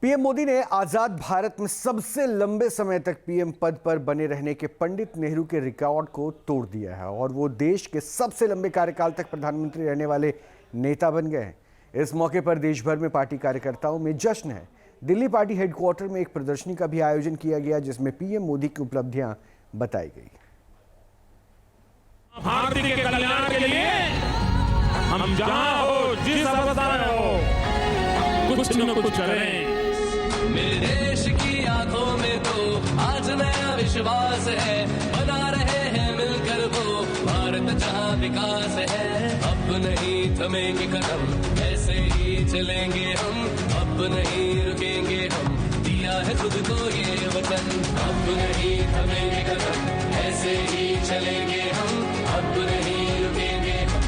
PM Modi ने आजाद भारत में सबसे लंबे समय तक पीएम पद पर बने रहने के पंडित नेहरू के रिकॉर्ड को तोड़ दिया है और वो देश के सबसे लंबे कार्यकाल तक प्रधानमंत्री रहने वाले नेता बन गए हैं। इस मौके पर देश भर में पार्टी कार्यकर्ताओं में जश्न है। दिल्ली पार्टी हेडक्वार्टर में एक प्रदर्शनी का भी आयोजन किया गया जिसमें पीएम मोदी की उपलब्धियां बताई गई। भारत के कल्याण के लिए हम जहां हो, जिस अवस्था में हो, कुछ न कुछ करें। मेरे देश की आंखों में तो आज नया विश्वास है, बना रहे हैं मिलकर वो भारत जहां विकास है। अब नहीं थमेंगे कदम, ऐसे ही चलेंगे हम, अब नहीं रुकेंगे हम, दिया है खुद को ये वचन। अब नहीं थमेंगे कदम, ऐसे ही चलेंगे हम, अब नहीं रुकेंगे हम।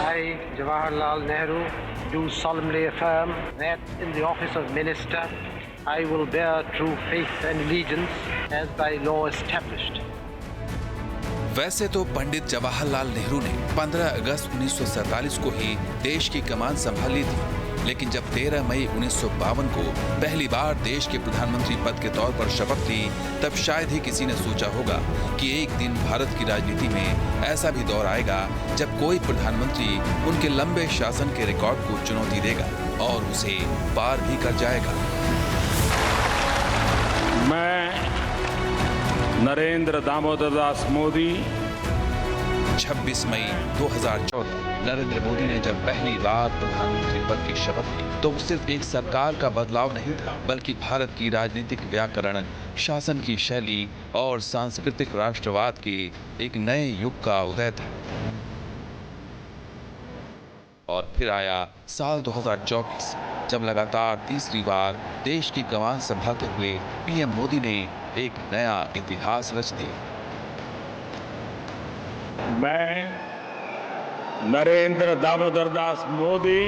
I, Jawaharlal Nehru, do solemnly affirm that in the office of Minister I will bear true faith and allegiance as by law established. वैसे तो पंडित जवाहरलाल नेहरू ने 15 अगस्त 1947 को ही देश की कमान संभाल ली थी, लेकिन जब 13 मई 1952 को पहली बार देश के प्रधानमंत्री पद के तौर पर शपथ ली, तब शायद ही किसी ने सोचा होगा कि एक दिन भारत की राजनीति में ऐसा भी दौर आएगा जब कोई प्रधानमंत्री उनके लंबे शासन के रिकॉर्ड को चुनौती देगा और उसे पार भी कर जाएगा। मैं नरेंद्र दामोदर दास मोदी 26 मई 2014 नरेंद्र मोदी ने जब पहली बार प्रधानमंत्री पद की शपथ ली तो सिर्फ एक सरकार का बदलाव नहीं था, बल्कि भारत की राजनीतिक व्याकरण, शासन की शैली और सांस्कृतिक राष्ट्रवाद के एक नए युग का उदय था। और फिर आया साल 2024 जब लगातार तीसरी बार देश की कमान संभालते हुए पीएम मोदी ने एक नया इतिहास रच दिया। मैं नरेंद्र दामोदर दास मोदी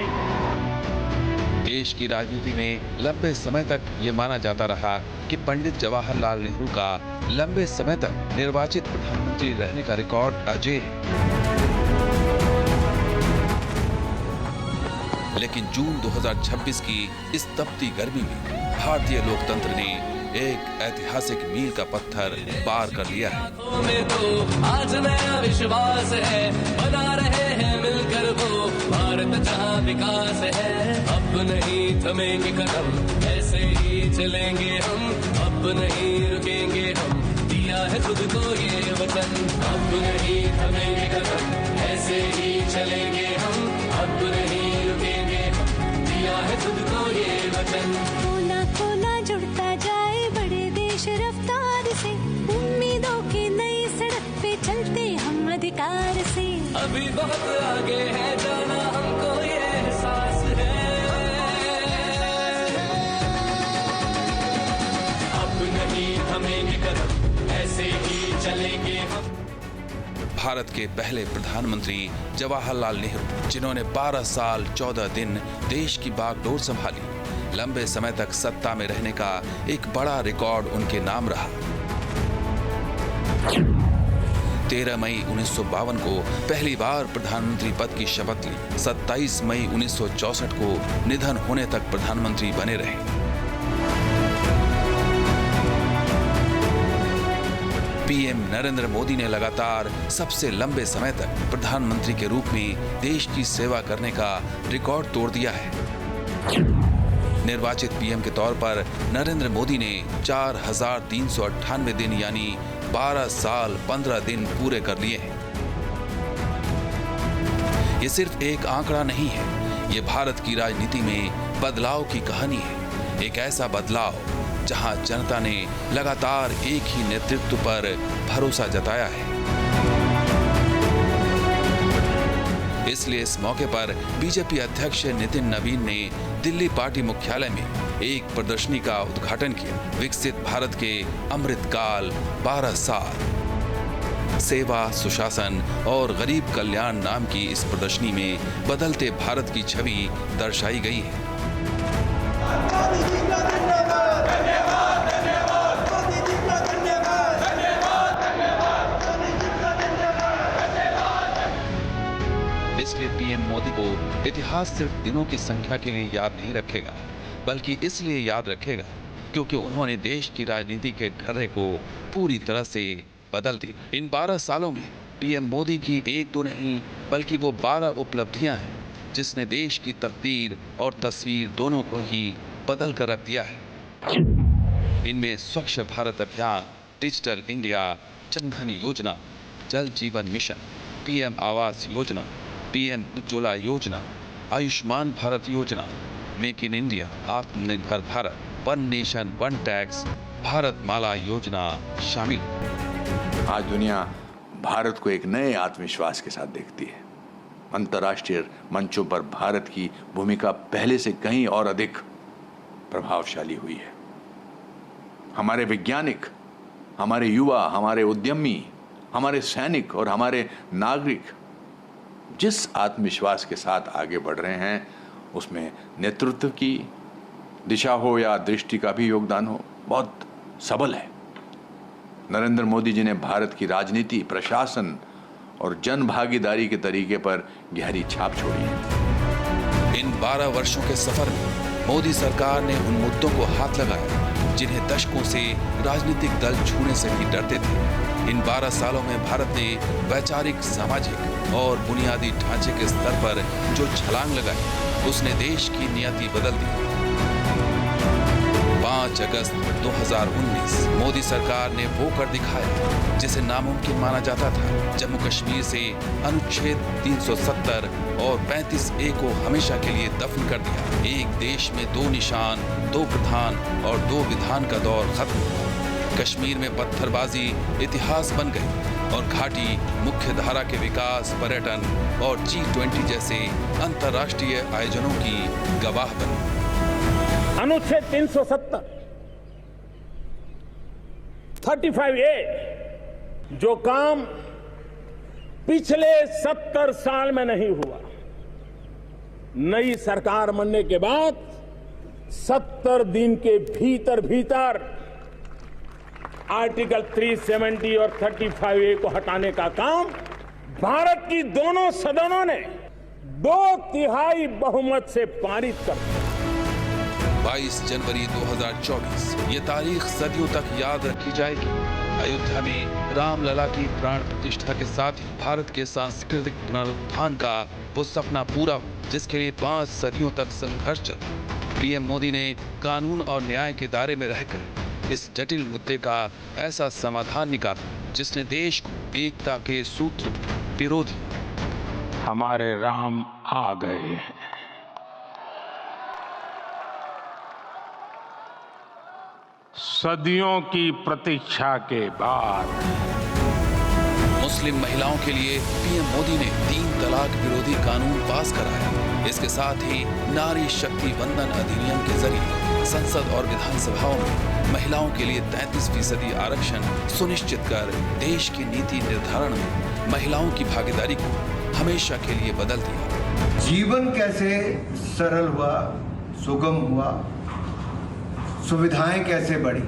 देश की राजनीति में लंबे समय तक ये माना जाता रहा कि पंडित जवाहरलाल नेहरू का लंबे समय तक निर्वाचित प्रधानमंत्री रहने का रिकॉर्ड अजेय है। लेकिन जून 2026 की इस तपती गर्मी में भारतीय लोकतंत्र ने एक ऐतिहासिक मील का पत्थर पार कर लिया है। में तो आज नया विश्वास है, बना रहे हैं मिलकर वो भारत जहां विकास है। अब नहीं थमेंगे कदम, ऐसे ही चलेंगे हम, अब नहीं रुकेंगे हम, दिया है खुद को ये वचन। अब नहीं थमेंगे कदम, ऐसे ही चलेंगे हम, अब नहीं रुकेंगे हम, दिया है खुद को ये वचन। कोना कोना जुड़ता जाए बड़े देश रफ्तार से, उम्मीदों की नई सड़क पे चलते हम अधिकार से। अभी बहुत आगे है जाना, हमको ये एहसास है। अब नहीं थमेंगे कदम, ऐसे ही चलेंगे हम। भारत के पहले प्रधानमंत्री जवाहरलाल नेहरू, जिन्होंने 12 साल 14 दिन देश की बागडोर संभाली, लंबे समय तक सत्ता में रहने का एक बड़ा रिकॉर्ड उनके नाम रहा। 13 मई 1952 को पहली बार प्रधानमंत्री पद की शपथ ली, 27 मई 1964 को निधन होने तक प्रधानमंत्री बने रहे। पीएम नरेंद्र मोदी ने लगातार सबसे लंबे समय तक प्रधानमंत्री के रूप में देश की सेवा करने का रिकॉर्ड तोड़ दिया है। निर्वाचित पीएम के तौर पर नरेंद्र मोदी ने 4398 दिन यानी 12 साल 15 दिन पूरे कर लिए हैं। ये सिर्फ एक आंकड़ा नहीं है, ये भारत की राजनीति में बदलाव की कहानी है। एक ऐसा बदलाव जहां जनता ने लगातार एक ही नेतृत्व पर भरोसा जताया है। इसलिए इस मौके पर बीजेपी अध्यक्ष नितिन नवीन ने दिल्ली पार्टी मुख्यालय में एक प्रदर्शनी का उद्घाटन किया। विकसित भारत के अमृतकाल 12 साल, सेवा, सुशासन और गरीब कल्याण नाम की इस प्रदर्शनी में बदलते भारत की छवि दर्शाई गई है। इसलिए पीएम मोदी को इतिहास सिर्फ दिनों की संख्या के लिए याद नहीं रखेगा, बल्कि इसलिए याद रखेगा क्योंकि उन्होंने देश की राजनीति के ढर्रे को पूरी तरह से बदल दिया। इन 12 सालों में पीएम मोदी की एक तो नहीं बल्कि वो 12 उपलब्धियां हैं जिसने देश की तकदीर और तस्वीर दोनों को ही बदल कर रख दिया है। इनमें स्वच्छ भारत अभियान, डिजिटल इंडिया, जन धन योजना, जल जीवन mission, PM Awas Yojana, PM Ujjwala योजना, आयुष्मान भारत योजना, make in India, Atmanirbhar Bharat, one nation one tax, Bharatmala योजना शामिल। आज दुनिया भारत को एक नए आत्मविश्वास के साथ देखती है। अंतर्राष्ट्रीय मंचों पर भारत की भूमिका पहले से कहीं और अधिक प्रभावशाली हुई है। हमारे वैज्ञानिक, हमारे युवा, हमारे उद्यमी, हमारे सैनिक और हमारे नागरिक जिस आत्मविश्वास के साथ आगे बढ़ रहे हैं उसमें नेतृत्व की दिशा हो या दृष्टि का भी योगदान हो, बहुत सबल है। नरेंद्र मोदी जी ने भारत की राजनीति, प्रशासन और जन भागीदारी के तरीके पर गहरी छाप छोड़ी है। इन 12 वर्षों के सफर में मोदी सरकार ने उन मुद्दों को हाथ लगाया जिन्हें दशकों से राजनीतिक दल छूने से भी डरते थे। इन 12 सालों में भारत ने वैचारिक, सामाजिक और बुनियादी ढांचे के स्तर पर जो छलांग लगाई उसने देश की नियति बदल दी। 5 अगस्त 2019 मोदी सरकार ने वो कर दिखाया जिसे नामुमकिन माना जाता था। जम्मू कश्मीर से अनुच्छेद 370 और 35A को हमेशा के लिए दफन कर दिया। एक देश में 2 निशान, 2 प्रधान और 2 विधान का दौर खत्म हुआ। कश्मीर में पत्थरबाजी इतिहास बन गई और घाटी मुख्य धारा के विकास, पर्यटन और G20 जैसे अंतर्राष्ट्रीय आयोजनों की गवाह बनी। अनुच्छेद 370, 35A जो काम पिछले 70 साल में नहीं हुआ, नई सरकार बनने के बाद 70 दिन के भीतर आर्टिकल 370 और 35A को हटाने का काम भारत की दोनों सदनों ने 2/3 बहुमत से पारित कर दिया। 22 जनवरी 2024 ये तारीख सदियों तक याद रखी जाएगी। अयोध्या में रामलला की प्राण प्रतिष्ठा के साथ ही भारत के सांस्कृतिक पुनरुत्थान का वो सपना पूरा जिसके लिए 5 सदियों तक संघर्ष चला। पीएम मोदी ने कानून और न्याय के दायरे में रहकर इस जटिल मुद्दे का ऐसा समाधान निकाला जिसने देश को एकता के सूत्र पिरो दिया। हमारे राम आ गए हैं। सदियों की प्रतीक्षा के बाद मुस्लिम महिलाओं के लिए पीएम मोदी ने 3 तलाक विरोधी कानून पास कराया। इसके साथ ही नारी शक्ति वंदन अधिनियम के जरिए संसद और विधानसभाओं में महिलाओं के लिए 33% आरक्षण सुनिश्चित कर देश की नीति निर्धारण में महिलाओं की भागीदारी को हमेशा के लिए बदल दिया। जीवन कैसे सरल हुआ, सुगम हुआ, सुविधाएं कैसे बढ़ी।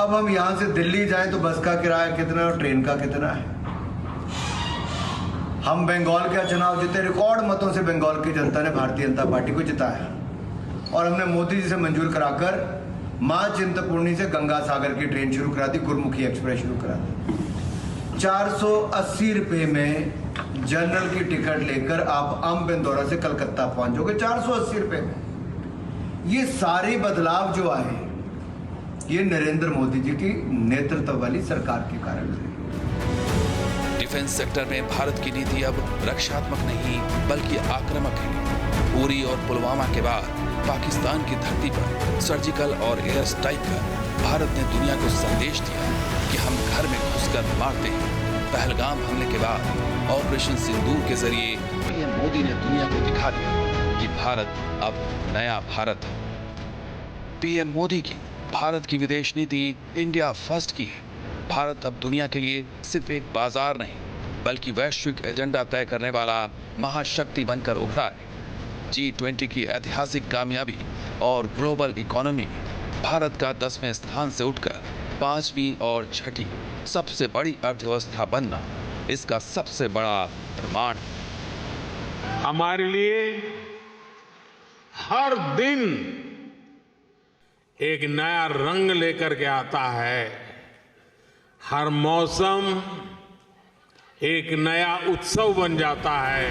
अब हम यहां से दिल्ली जाएं तो बस का किराया कितना और ट्रेन का कितना है। हम बंगाल का चुनाव जीते, रिकॉर्ड मतों से बंगाल की जनता ने भारतीय जनता पार्टी को जिताया और हमने मोदी जी से मंजूर कराकर मां चिंतपूर्णी से गंगा सागर की ट्रेन शुरू करा दी, गुरुमुखी एक्सप्रेस शुरू करा दी। 480 रुपए में जनरल की टिकट लेकर आप अम्ब इंदौरा से कलकत्ता पहुंच जाओगे 480 रुपए में। ये सारे बदलाव जो आए ये नरेंद्र मोदी जी की नेतृत्व वाली सरकार के कारण है। डिफेंस सेक्टर में भारत की नीति अब रक्षात्मक नहीं बल्कि आक्रामक है। उरी और पुलवामा के बाद पाकिस्तान की धरती पर सर्जिकल और एयर स्ट्राइक कर भारत ने दुनिया को संदेश दिया कि हम घर में घुसकर मारते हैं। पहलगाम हमले के बाद ऑपरेशन सिंदूर के जरिए पीएम मोदी ने दुनिया को दिखा दिया कि भारत अब नया भारत है। पीएम मोदी की भारत की विदेश नीति इंडिया फर्स्ट की है। भारत अब दुनिया के लिए सिर्फ एक बाजार नहीं बल्कि वैश्विक एजेंडा तय करने वाला महाशक्ति बनकर उभरा है। G20 की ऐतिहासिक कामयाबी और ग्लोबल इकोनॉमी में भारत का 10वें स्थान से उठकर 5वीं और 6ठी सबसे बड़ी अर्थव्यवस्था बनना इसका सबसे बड़ा प्रमाण है। हमारे लिए हर दिन एक नया रंग लेकर के आता है। हर मौसम एक नया उत्सव बन जाता है।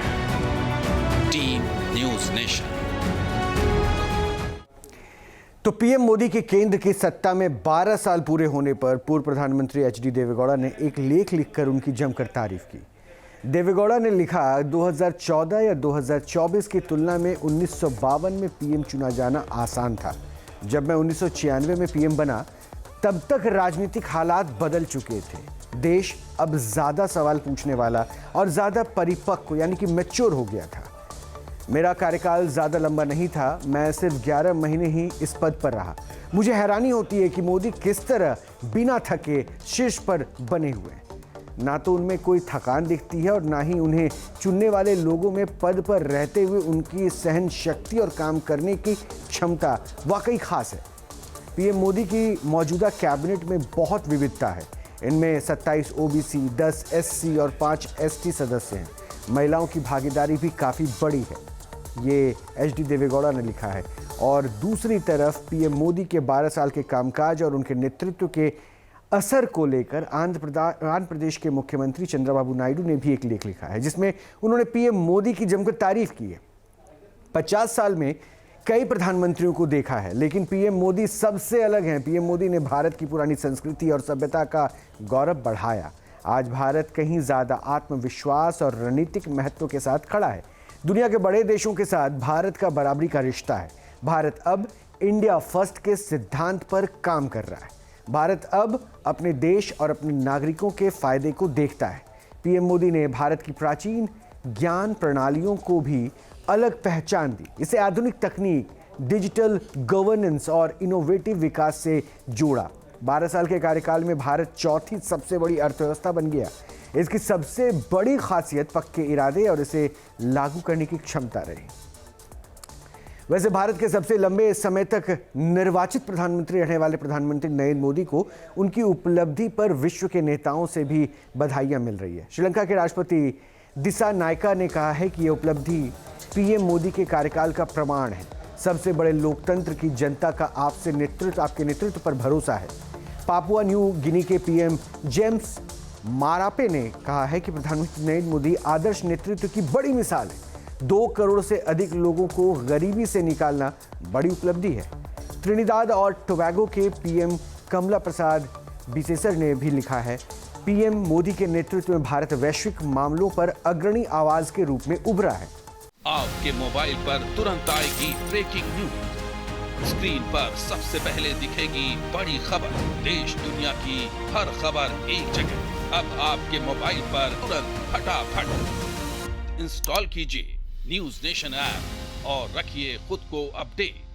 Team news nation. तो पीएम मोदी के केंद्र की सत्ता में 12 साल पूरे होने पर पूर्व प्रधानमंत्री एचडी देवेगौड़ा ने एक लेख लिखकर उनकी जमकर तारीफ की। देवेगौड़ा ने लिखा, 2014 या 2024 की तुलना में 1952 में पीएम चुना जाना आसान था। जब मैं 1996 में पीएम बना तब तक राजनीतिक हालात बदल चुके थे। देश अब ज्यादा सवाल पूछने वाला और ज्यादा परिपक्व यानी कि मैच्योर हो गया था। मेरा कार्यकाल ज़्यादा लंबा नहीं था, मैं सिर्फ 11 महीने ही इस पद पर रहा। मुझे हैरानी होती है कि मोदी किस तरह बिना थके शीर्ष पर बने हुए हैं। ना तो उनमें कोई थकान दिखती है और ना ही उन्हें चुनने वाले लोगों में पद पर रहते हुए उनकी सहन शक्ति और काम करने की क्षमता वाकई खास है। पीएम मोदी की मौजूदा कैबिनेट में बहुत विविधता है। इनमें 27 ओबीसी, 10 एससी और 5 एसटी सदस्य हैं। महिलाओं की भागीदारी भी काफ़ी बड़ी है, ये एचडी देवेगौड़ा ने लिखा है। और दूसरी तरफ पीएम मोदी के 12 साल के कामकाज और उनके नेतृत्व के असर को लेकर आंध्र प्रदेश के मुख्यमंत्री चंद्रबाबू नायडू ने भी एक लेख लिखा है, जिसमें उन्होंने पीएम मोदी की जमकर तारीफ की है। 50 साल में कई प्रधानमंत्रियों को देखा है, लेकिन पीएम मोदी सबसे अलग हैं। पीएम मोदी ने भारत की पुरानी संस्कृति और सभ्यता का गौरव बढ़ाया। आज भारत कहीं ज़्यादा आत्मविश्वास और रणनीतिक महत्व के साथ खड़ा है। दुनिया के बड़े देशों के साथ भारत का बराबरी का रिश्ता है। भारत अब इंडिया फर्स्ट के सिद्धांत पर काम कर रहा है। भारत अब अपने देश और अपने नागरिकों के फायदे को देखता है। पीएम मोदी ने भारत की प्राचीन ज्ञान प्रणालियों को भी अलग पहचान दी। इसे आधुनिक तकनीक, डिजिटल गवर्नेंस और इनोवेटिव विकास से जोड़ा। 12 साल के कार्यकाल में भारत चौथी सबसे बड़ी अर्थव्यवस्था बन गया। इसकी सबसे बड़ी खासियत पक्के इरादे और इसे लागू करने की क्षमता रही। वैसे भारत के सबसे लंबे समय तक निर्वाचित प्रधानमंत्री रहने वाले प्रधानमंत्री नरेंद्र मोदी को उनकी उपलब्धि पर विश्व के नेताओं से भी बधाइयां मिल रही है। श्रीलंका के राष्ट्रपति दिसानायका ने कहा है कि यह उपलब्धि पीएम मोदी के कार्यकाल का प्रमाण है। सबसे बड़े लोकतंत्र की जनता का आपके नेतृत्व पर भरोसा है। पापुआ न्यू गिनी के पीएम जेम्स मारापे ने कहा है कि प्रधानमंत्री नरेंद्र मोदी आदर्श नेतृत्व की बड़ी मिसाल है। 2 करोड़ से अधिक लोगों को गरीबी से निकालना बड़ी उपलब्धि है। त्रिनिदाद और टोबैगो के पीएम कमला प्रसाद बिसेसर ने भी लिखा है, पीएम मोदी के नेतृत्व में भारत वैश्विक मामलों पर अग्रणी आवाज के रूप में उभरा है। आपके मोबाइल पर तुरंत आएगी ब्रेकिंग न्यूज। स्क्रीन पर सबसे पहले दिखेगी बड़ी खबर। देश दुनिया की हर खबर एक जगह। अब आपके मोबाइल पर तुरंत फटाफट इंस्टॉल कीजिए न्यूज नेशन ऐप और रखिए खुद को अपडेट।